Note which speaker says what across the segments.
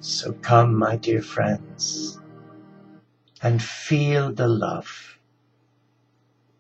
Speaker 1: So come, my dear friends, and feel the love.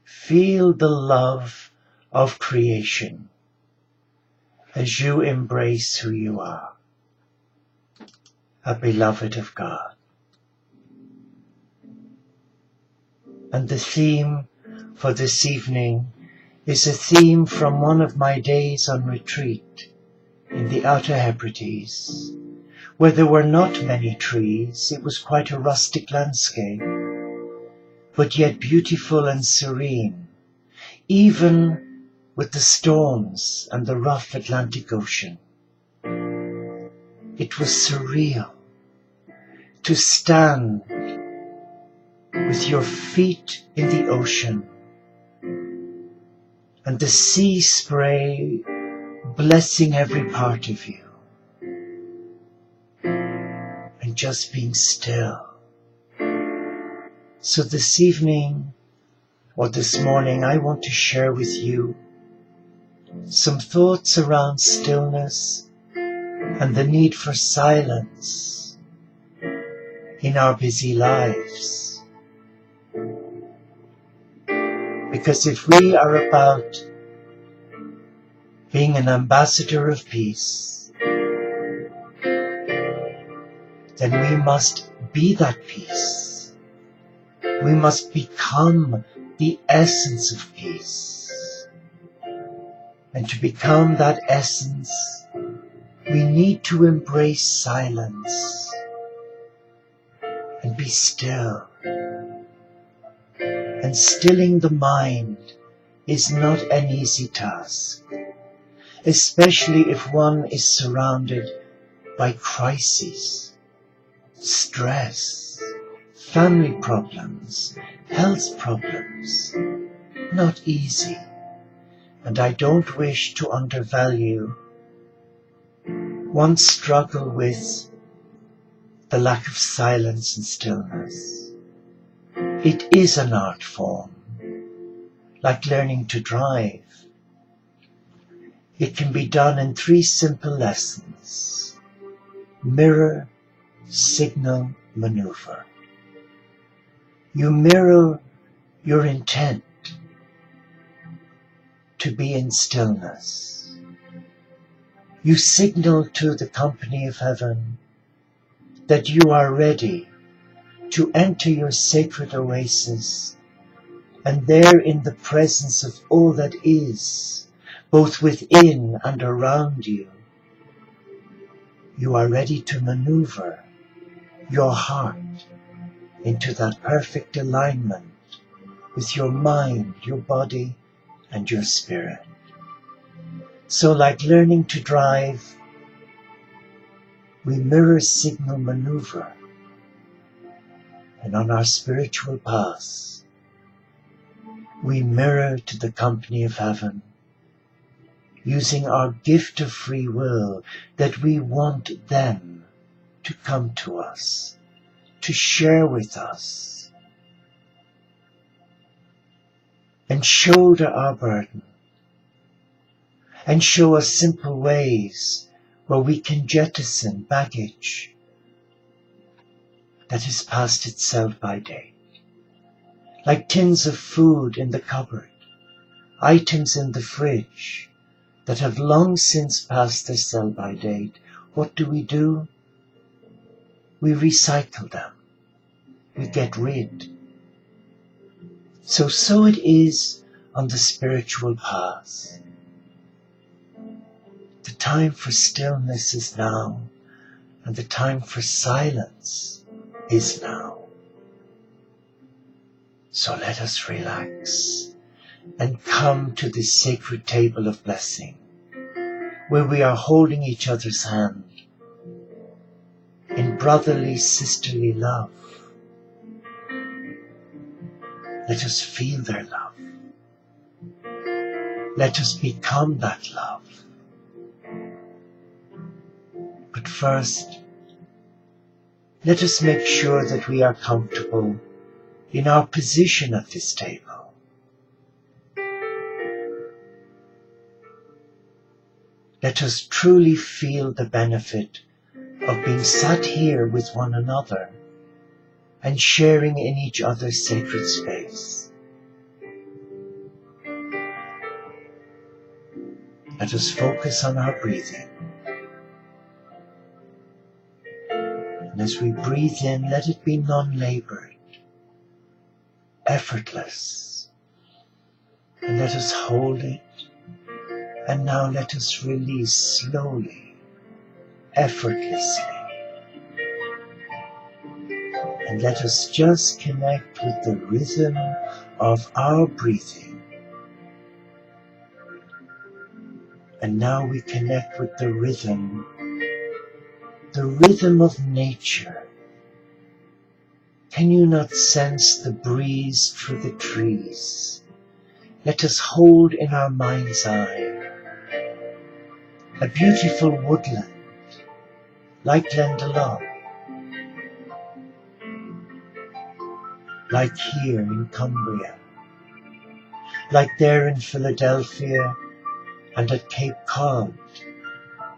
Speaker 1: Feel the love of creation as you embrace who you are, a beloved of God. And the theme for this evening is a theme from one of my days on retreat in the Outer Hebrides, where there were not many trees. It was quite a rustic landscape, but yet beautiful and serene, even with the storms and the rough Atlantic Ocean. It was surreal to stand with your feet in the ocean and the sea spray blessing every part of you, and just being still. So this evening, or this morning, I want to share with you some thoughts around stillness and the need for silence in our busy lives. Because if we are about being an ambassador of peace, then we must be that peace. We must become the essence of peace. And to become that essence, we need to embrace silence and be still. And stilling the mind is not an easy task, especially if one is surrounded by crises, stress, family problems, health problems. Not easy. And I don't wish to undervalue one's struggle with the lack of silence and stillness. It is an art form, like learning to drive. It can be done in 3 simple lessons: mirror, signal, maneuver. You mirror your intent to be in stillness. You signal to the company of heaven that you are ready to enter your sacred oasis, and there in the presence of all that is, both within and around you, you are ready to maneuver your heart into that perfect alignment with your mind, your body, and your spirit. So like learning to drive, we mirror, signal, maneuver. And on our spiritual path, we mirror to the company of heaven, using our gift of free will that we want them to come to us, to share with us, and shoulder our burden, and show us simple ways where we can jettison baggage that has passed its sell-by date, like tins of food in the cupboard, items in the fridge that have long since passed their sell-by date. What do? We recycle them. We get rid. So it is on the spiritual path. The time for stillness is now, and the time for silence is now. So let us relax and come to this sacred table of blessing, where we are holding each other's hand in brotherly, sisterly love. Let us feel their love. Let us become that love. But first, let us make sure that we are comfortable in our position at this table. Let us truly feel the benefit of being sat here with one another and sharing in each other's sacred space. Let us focus on our breathing. And as we breathe in, let it be non-labored, effortless. And let us hold it. And now let us release slowly, effortlessly. And let us just connect with the rhythm of our breathing. And now we connect with the rhythm of nature. Can you not sense the breeze through the trees? Let us hold in our mind's eye a beautiful woodland like Glendalough, like here in Cumbria, like there in Philadelphia and at Cape Cod,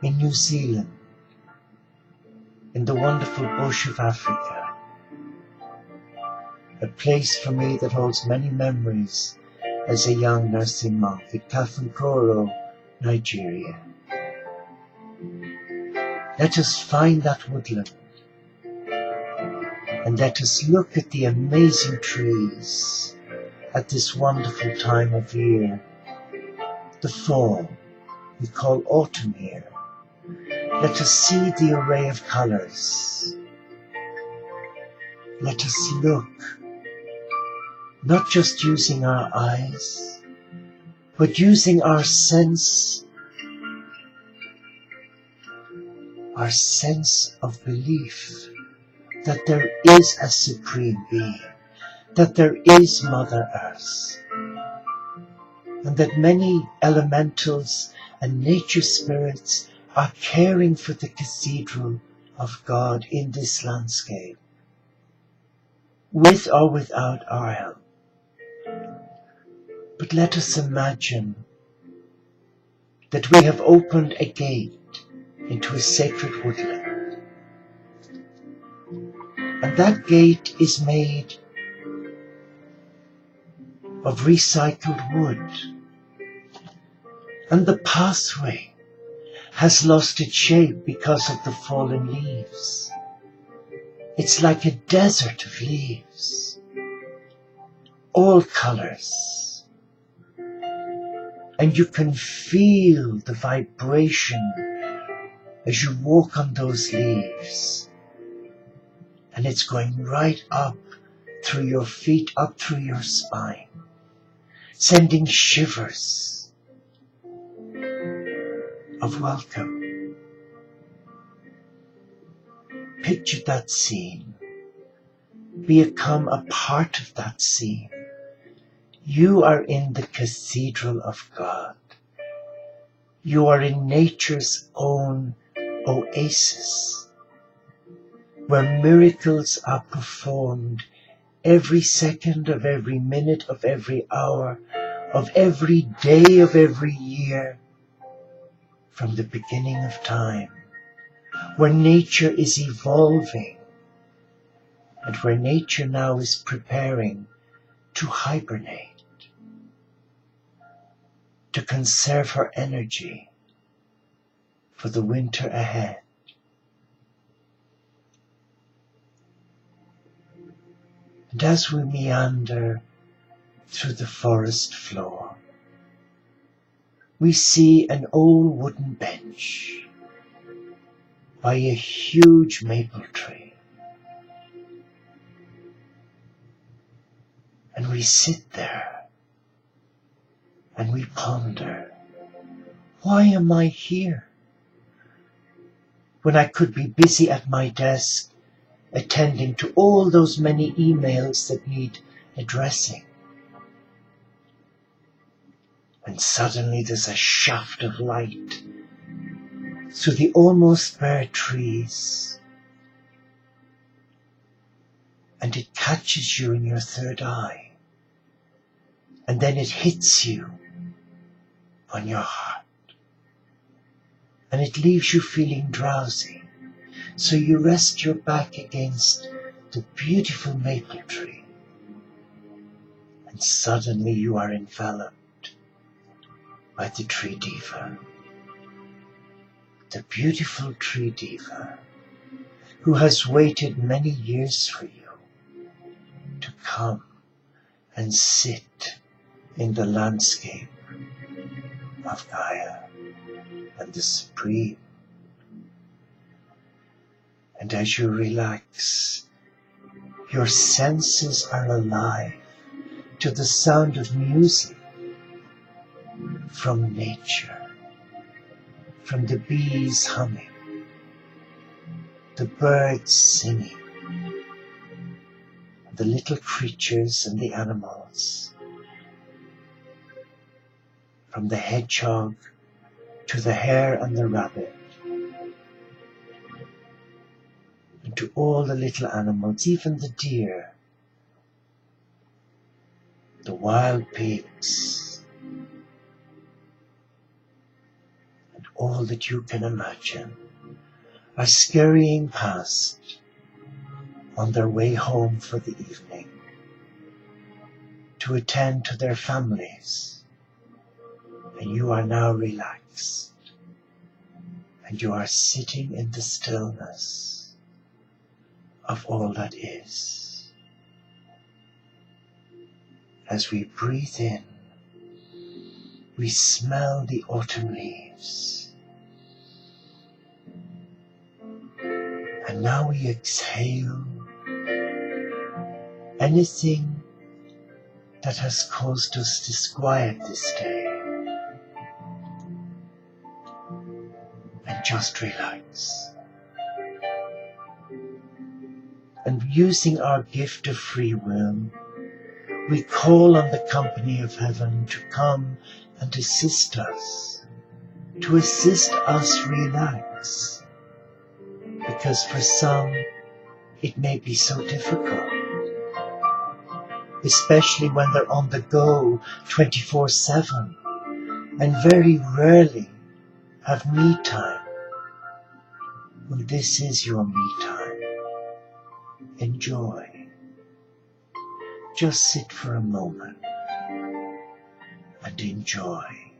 Speaker 1: in New Zealand, in the wonderful bush of Africa, a place for me that holds many memories as a young nursing monk at Kafankoro, Nigeria. Let us find that woodland and let us look at the amazing trees at this wonderful time of year, the fall. We call autumn here. Let us see the array of colors. Let us look, not just using our eyes, but using our sense of belief that there is a supreme being, that there is Mother Earth, and that many elementals and nature spirits are caring for the cathedral of God in this landscape, with or without our help. But let us imagine that we have opened a gate into a sacred woodland. And that gate is made of recycled wood. And the pathway has lost its shape because of the fallen leaves. It's like a desert of leaves, all colors. And you can feel the vibration as you walk on those leaves. And it's going right up through your feet, up through your spine, sending shivers of welcome. Picture that scene. Become a part of that scene. You are in the cathedral of God. You are in nature's own oasis, where miracles are performed every second of every minute of every hour of every day of every year from the beginning of time, where nature is evolving and where nature now is preparing to hibernate, to conserve her energy for the winter ahead. And as we meander through the forest floor, we see an old wooden bench by a huge maple tree. And we sit there and we ponder, why am I here when I could be busy at my desk attending to all those many emails that need addressing? And suddenly there's a shaft of light through the almost bare trees, and it catches you in your third eye, and then it hits you on your heart, and it leaves you feeling drowsy, So you rest your back against the beautiful maple tree, and suddenly you are enveloped by the tree diva, the beautiful tree diva who has waited many years for you to come and sit in the landscape of Gaia and the Supreme. And as you relax, your senses are alive to the sound of music from nature, from the bees humming, the birds singing, the little creatures and the animals, from the hedgehog to the hare and the rabbit, and to all the little animals, even the deer, the wild pigs, and all that you can imagine are scurrying past on their way home for the evening to attend to their families. And you are now relaxed, and you are sitting in the stillness of all that is. As we breathe in, we smell the autumn leaves. And now we exhale anything that has caused us disquiet this day, and just relax. And using our gift of free will, we call on the company of heaven to come and assist us, relax. Because for some, it may be so difficult, especially when they're on the go 24/7 and very rarely have me time. Well, this is your me time. Enjoy. Just sit for a moment and enjoy.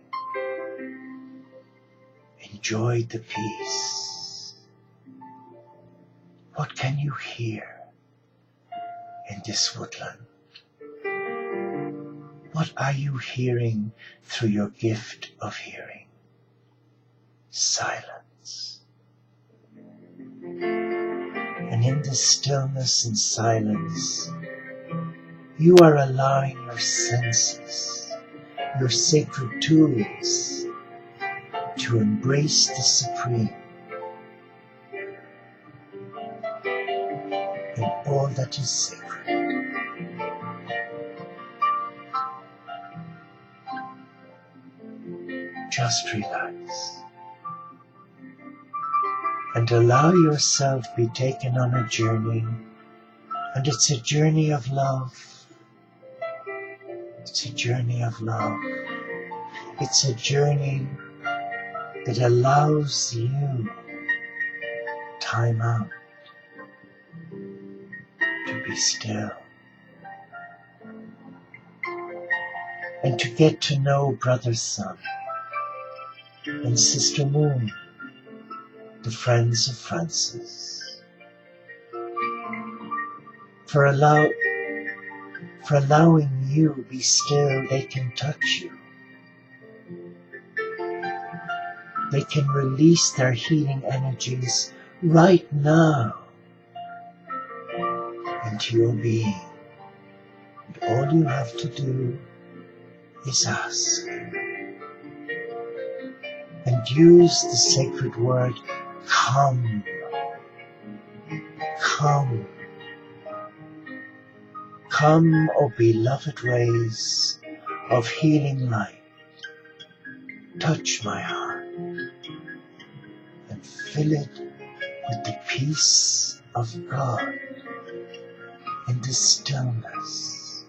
Speaker 1: Enjoy the peace. What can you hear in this woodland? What are you hearing through your gift of hearing? Silence. And in this stillness and silence, you are allowing your senses, your sacred tools, to embrace the Supreme in all that is sacred. Just relax and allow yourself be taken on a journey, and it's a journey of love. It's a journey of love. It's a journey that allows you time out to be still and to get to know Brother Sun and Sister Moon, the friends of Francis, for allowing you be still. They can touch you. They can release their healing energies right now into your being. And all you have to do is ask and use the sacred word, come, come. Come, O beloved rays of healing light, touch my heart and fill it with the peace of God in the stillness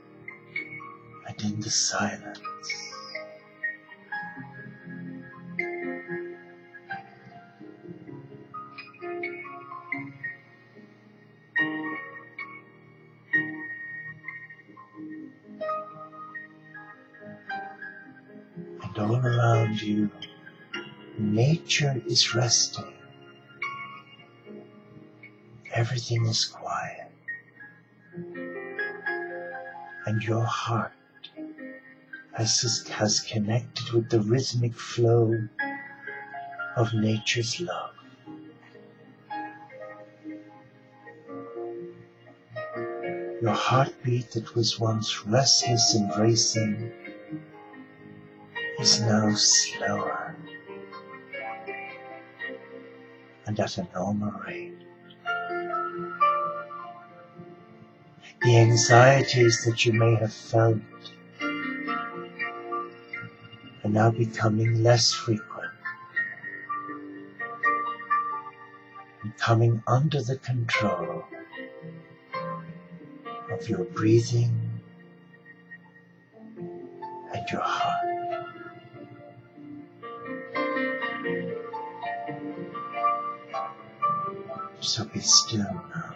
Speaker 1: and in the silence. all around you, nature is resting. Everything is quiet. And your heart has connected with the rhythmic flow of nature's love. Your heartbeat that was once restless and racing is now slower and at a normal rate. The anxieties that you may have felt are now becoming less frequent and coming under the control of your breathing and your heart. So be still now.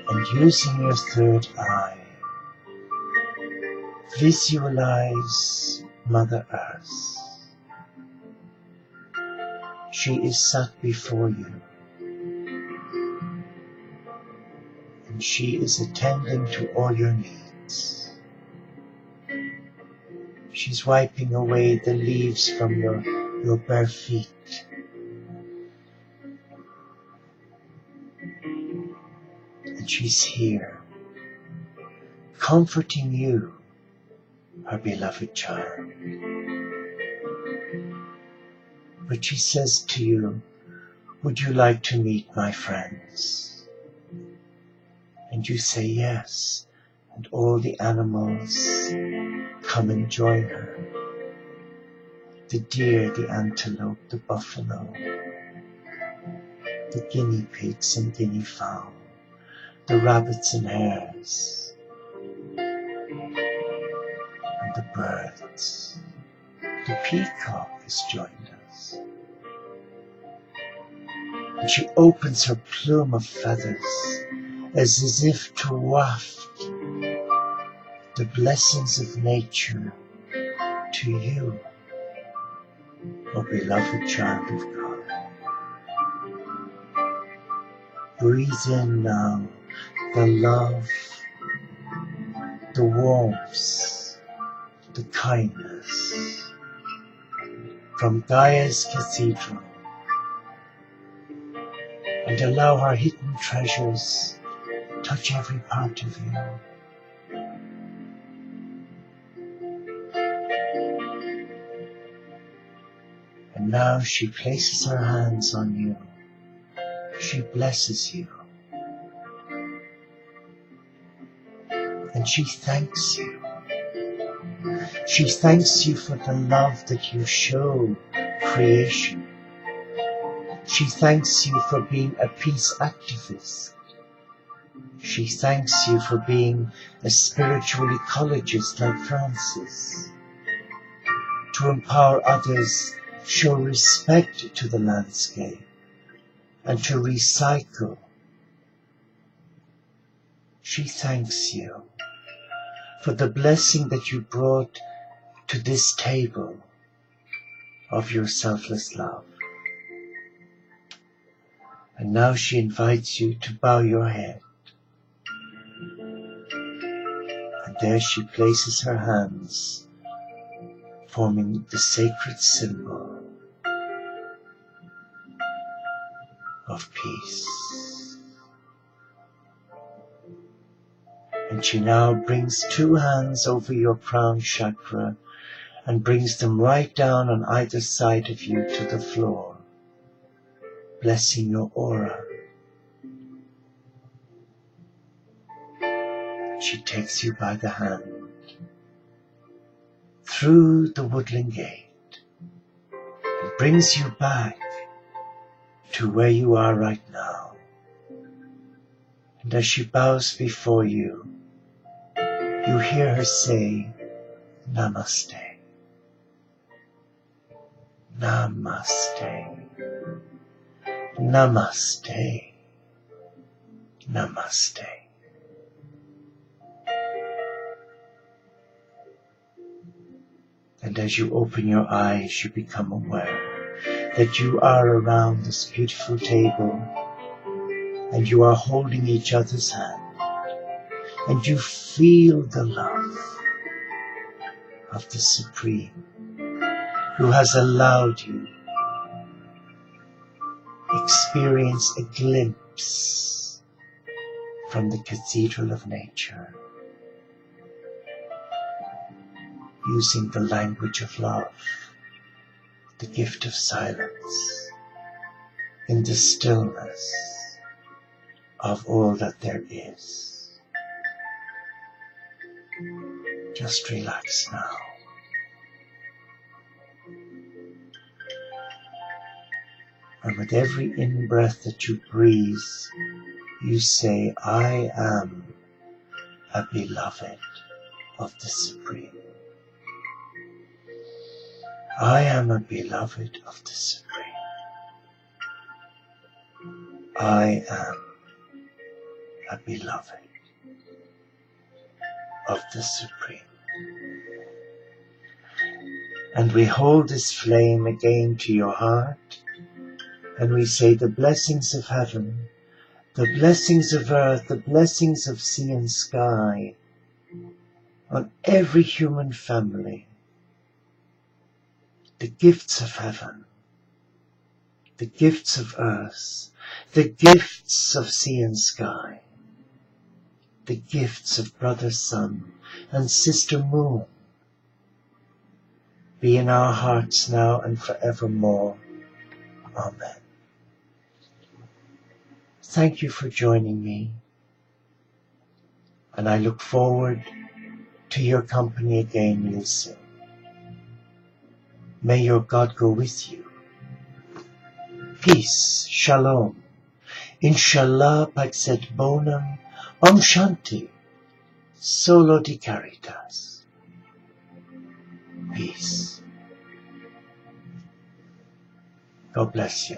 Speaker 1: And using your third eye, visualize Mother Earth. She is sat before you, and she is attending to all your needs. She's wiping away the leaves from your bare feet. And she's here, comforting you, her beloved child. But she says to you, would you like to meet my friends? And you say yes, and all the animals come and join her. The deer, the antelope, the buffalo, the guinea pigs and guinea fowl, the rabbits and hares, and the birds. The peacock has joined us. And she opens her plume of feathers as if to waft the blessings of nature to you, O beloved child of God. Breathe in now the love, the warmth, the kindness from Gaia's cathedral, and allow her hidden treasures touch every part of you. And now she places her hands on you. She blesses you. And she thanks you. She thanks you for the love that you show creation. She thanks you for being a peace activist. She thanks you for being a spiritual ecologist like Francis. To empower others, show respect to the landscape, and to recycle. She thanks you for the blessing that you brought to this table of your selfless love. And now she invites you to bow your head. And there she places her hands, forming the sacred symbol of peace. And she now brings two hands over your crown chakra and brings them right down on either side of you to the floor, blessing your aura. She takes you by the hand through the woodland gate and brings you back to where you are right now. And as she bows before you, you hear her say, Namaste. Namaste. Namaste. Namaste. And as you open your eyes, you become aware that you are around this beautiful table and you are holding each other's hand, and you feel the love of the Supreme, who has allowed you experience a glimpse from the Cathedral of Nature, using the language of love, the gift of silence, in the stillness of all that there is. Just relax now. And with every in-breath that you breathe, you say, I am a beloved of the Supreme. I am a beloved of the Supreme. I am a beloved of the Supreme. And we hold this flame again to your heart, and we say the blessings of heaven, the blessings of earth, the blessings of sea and sky on every human family, the gifts of heaven, the gifts of earth, the gifts of sea and sky, the gifts of brother sun and sister moon, be in our hearts now and forevermore. Amen. Thank you for joining me, and I look forward to your company again real soon. May your God go with you. Peace, shalom, inshallah paxet bonum, om shanti, solo di caritas. Peace. God bless you.